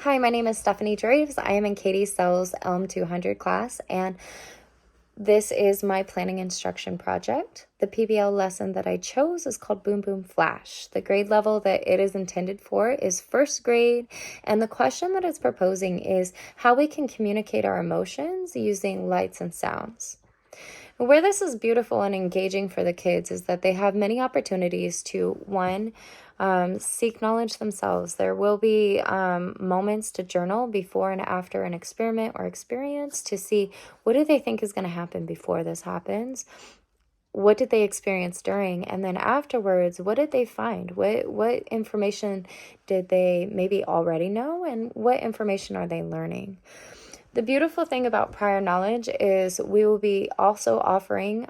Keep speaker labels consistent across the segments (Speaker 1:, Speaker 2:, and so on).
Speaker 1: Hi, my name is Stephanie Draves. I am in Katie Sell's Elm 200 class, and this is my planning instruction project. The PBL lesson that I chose is called Boom Boom Flash. The grade level that it is intended for is first grade, and the question that it's proposing is how we can communicate our emotions using lights and sounds. Where this is beautiful and engaging for the kids is that they have many opportunities to, one, seek knowledge themselves. There will be moments to journal before and after an experiment or experience to see what do they think is going to happen before this happens. What did they experience during? And then afterwards, what did they find? What information did they maybe already know? And what information are they learning? The beautiful thing about prior knowledge is we will be also offering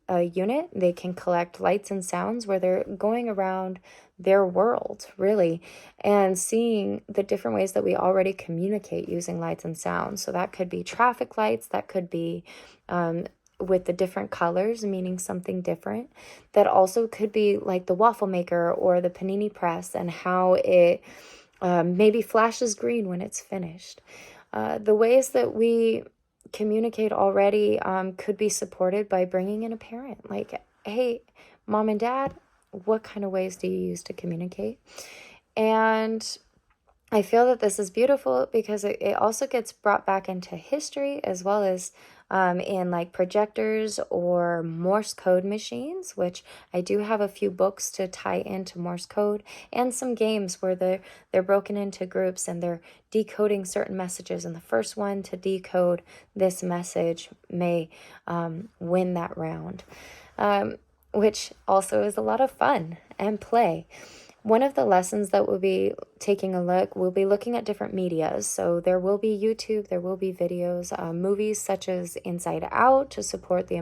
Speaker 1: a unit. They can collect lights and sounds where they're going around their world, really, and seeing the different ways that we already communicate using lights and sounds. So that could be traffic lights, that could be with the different colors, meaning something different. That also could be like the waffle maker or the panini press and how it maybe flashes green when it's finished. The ways that we communicate already could be supported by bringing in a parent. Like, hey, mom and dad, what kind of ways do you use to communicate? And I feel that this is beautiful because it also gets brought back into history as well as in like projectors or Morse code machines, which I do have a few books to tie into Morse code, and some games where they're broken into groups and they're decoding certain messages, and the first one to decode this message may win that round, which also is a lot of fun and play. One of the lessons that we'll be taking a look, we'll be looking at different medias. So there will be YouTube, there will be videos, movies such as Inside Out to support the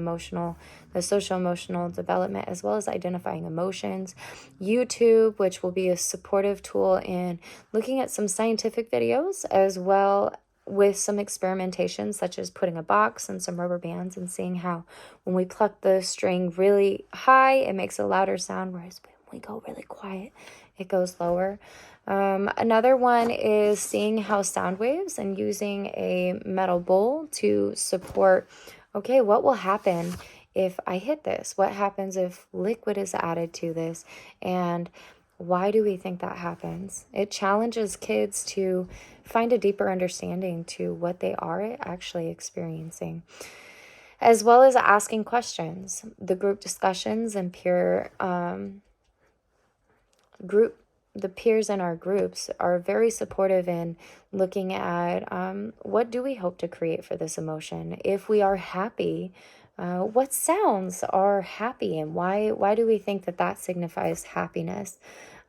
Speaker 1: social emotional development, as well as identifying emotions. YouTube, which will be a supportive tool in looking at some scientific videos, as well with some experimentation, such as putting a box and some rubber bands and seeing how when we pluck the string really high, it makes a louder sound, whereas we go really quiet, it goes lower. Another one is seeing how sound waves and using a metal bowl to support, okay, what will happen if I hit this? What happens if liquid is added to this? And why do we think that happens? It challenges kids to find a deeper understanding to what they are actually experiencing, as well as asking questions. The group discussions and the peers in our groups are very supportive in looking at what do we hope to create for this emotion. If we are happy, what sounds are happy, and why do we think that signifies happiness?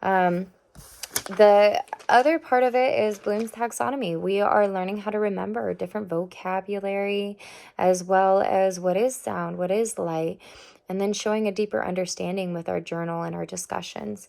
Speaker 1: The other part of it is Bloom's taxonomy. We are learning how to remember different vocabulary, as well as what is sound, what is light, and then showing a deeper understanding with our journal and our discussions.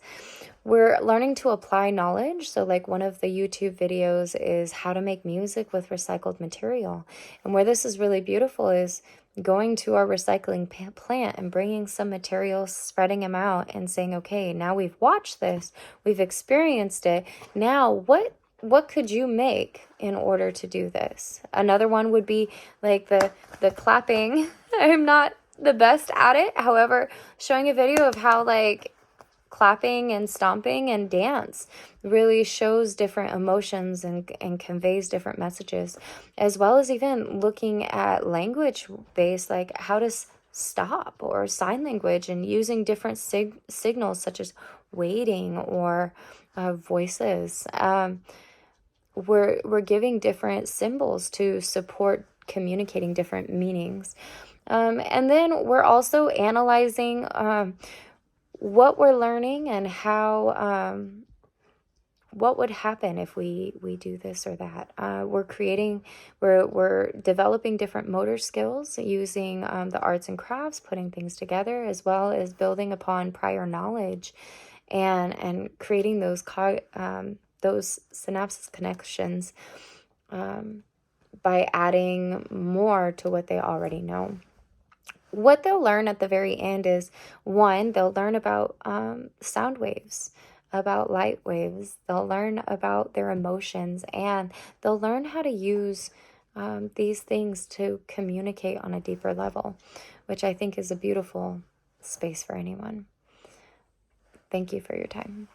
Speaker 1: We're learning to apply knowledge. So like one of the YouTube videos is how to make music with recycled material. And where this is really beautiful is going to our recycling plant and bringing some materials, spreading them out and saying, okay, now we've watched this, we've experienced it. Now what could you make in order to do this? Another one would be like the clapping. I'm not the best at it. However, showing a video of how like clapping and stomping and dance really shows different emotions and conveys different messages, as well as even looking at language based, like how to stop or sign language, and using different signals such as waiting or voices. We're giving different symbols to support communicating different meanings. And then we're also analyzing what we're learning and how what would happen if we do this or that. We're developing different motor skills using the arts and crafts, putting things together, as well as building upon prior knowledge and creating those synapses connections by adding more to what they already know. What they'll learn at the very end is, one, they'll learn about sound waves. about light waves. They'll learn about their emotions, and they'll learn how to use these things to communicate on a deeper level, which I think is a beautiful space for anyone. Thank you for your time.